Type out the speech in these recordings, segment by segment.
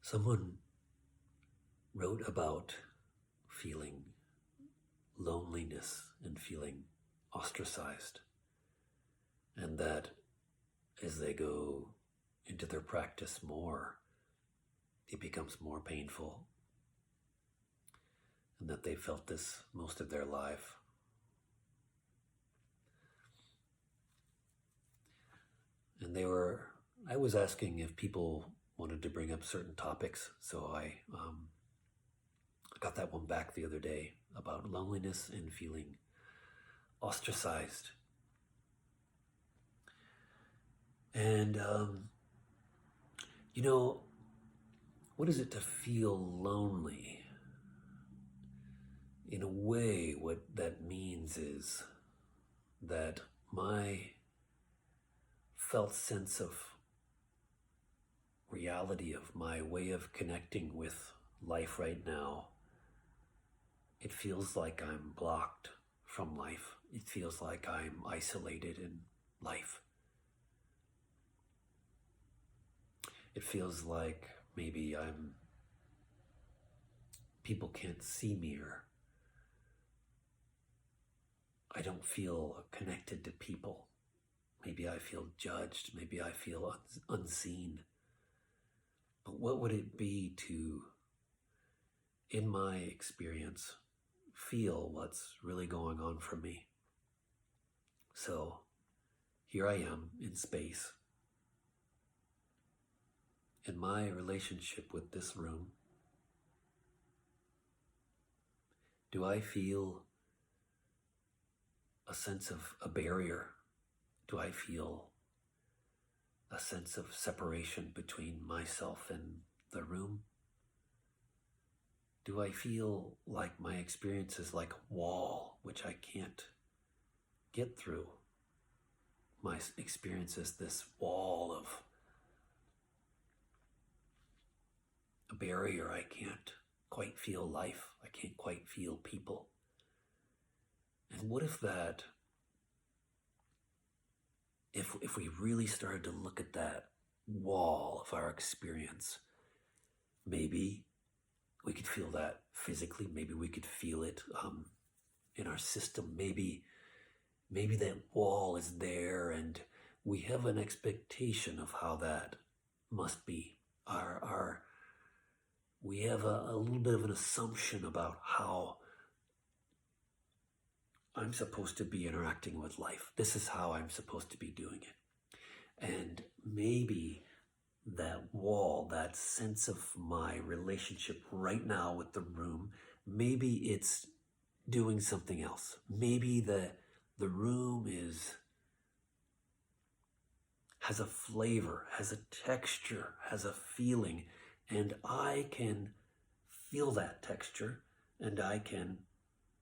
Someone wrote about feeling loneliness and feeling ostracized, and that as they go into their practice more, it becomes more painful, and that they felt this most of their life. And I was asking if people wanted to bring up certain topics, so I got that one back the other day about loneliness and feeling ostracized. And, what is it to feel lonely? In a way, what that means is that my felt sense of reality, of my way of connecting with life right now, it feels like I'm blocked from life. It feels like I'm isolated in life. It feels like maybe people can't see me, or I don't feel connected to people. Maybe I feel judged. Maybe I feel unseen. But what would it be to, in my experience, feel what's really going on for me? So here I am in space, in my relationship with this room. Do I feel a sense of a barrier? Do I feel a sense of separation between myself and the room? Do I feel like my experience is like a wall which I can't get through? My experience is this wall of a barrier. I can't quite feel life. I can't quite feel people. And what if that, if we really started to look at that wall of our experience, maybe we could feel that physically. Maybe we could feel it in our system. Maybe that wall is there, and we have an expectation of how that must be. We have a little bit of an assumption about how I'm supposed to be interacting with life. This is how I'm supposed to be doing it. And maybe that wall, that sense of my relationship right now with the room, maybe it's doing something else. Maybe the room has a flavor, has a texture, has a feeling, and I can feel that texture, and I can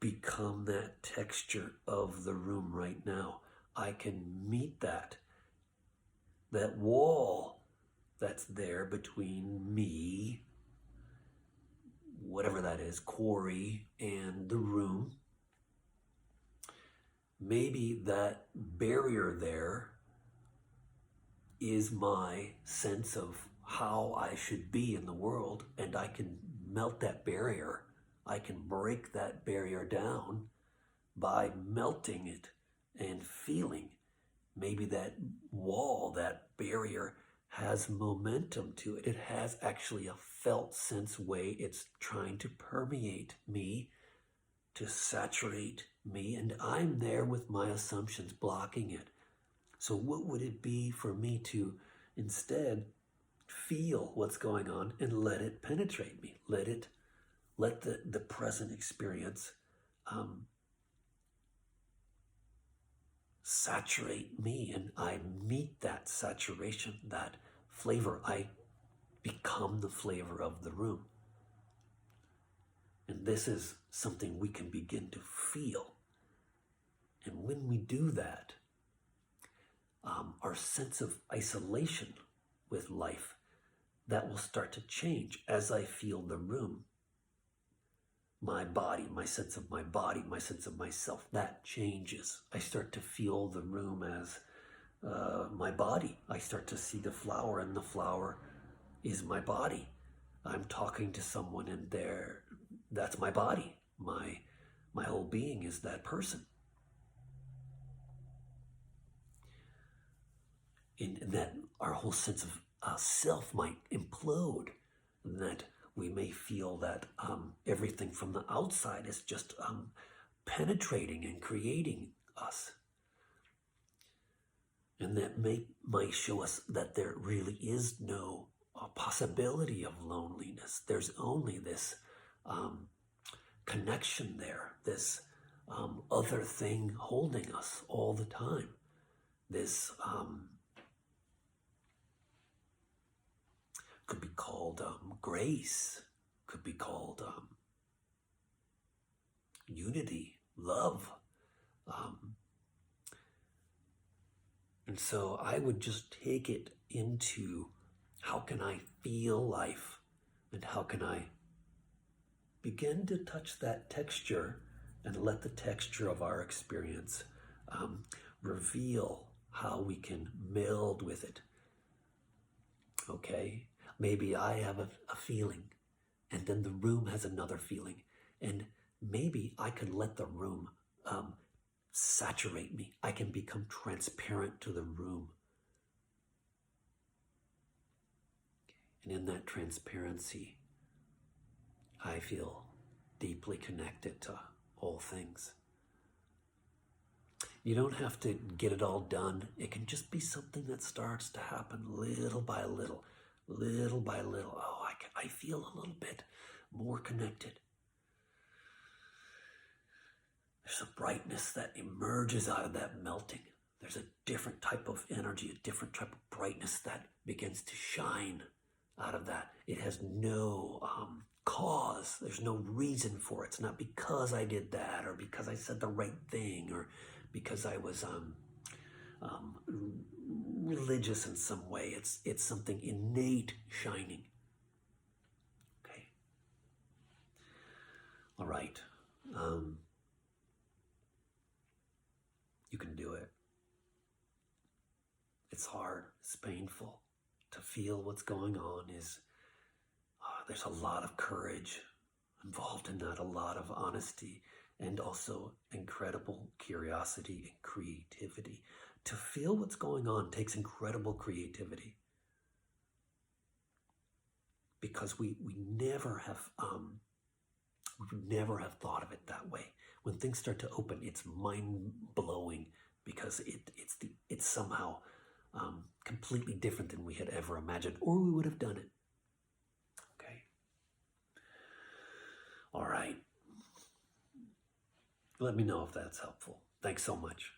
become that texture of the room right now. I can meet that wall that's there between me, whatever that is, Corey, and the room. Maybe that barrier there is my sense of how I should be in the world, and I can melt that barrier. I can break that barrier down by melting it and feeling. Maybe that wall, that barrier, has momentum to it. It has actually a felt sense way it's trying to permeate me, to saturate me, and I'm there with my assumptions blocking it. So what would it be for me to instead feel what's going on and let it penetrate me? Let the present experience saturate me, and I meet that saturation, that flavor. I become the flavor of the room. And this is something we can begin to feel. And when we do that, our sense of isolation with life, that will start to change as I feel the room. My body, my sense of myself, that changes. I start to feel the room as my body. I start to see the flower, and the flower is my body. I'm talking to someone and that's my body. My whole being is that person. And that our whole sense of self might implode, and that we may feel that everything from the outside is just penetrating and creating us. And that might show us that there really is no possibility of loneliness. There's only this connection there, this other thing holding us all the time. This could be called grace, could be called unity, love. And so I would just take it into, how can I feel life? And how can I begin to touch that texture and let the texture of our experience reveal how we can meld with it. Okay? Maybe I have a feeling, and then the room has another feeling, and maybe I can let the room saturate me. I can become transparent to the room. And in that transparency, I feel deeply connected to all things. You don't have to get it all done. It can just be something that starts to happen little by little, little by little. Oh, I feel a little bit more connected. There's a brightness that emerges out of that melting. There's a different type of energy, a different type of brightness that begins to shine out of that. It has no cause. There's no reason for it. It's not because I did that, or because I said the right thing, or because I was religious in some way. It's something innate shining. Okay. All right. You can do it. It's hard. It's painful. To feel what's going on there's a lot of courage involved in that, a lot of honesty, and also incredible curiosity and creativity. To feel what's going on takes incredible creativity, because we never have thought of it that way. When things start to open, it's mind-blowing, because it's somehow completely different than we had ever imagined, or we would have done it. Okay. All right. Let me know if that's helpful. Thanks so much.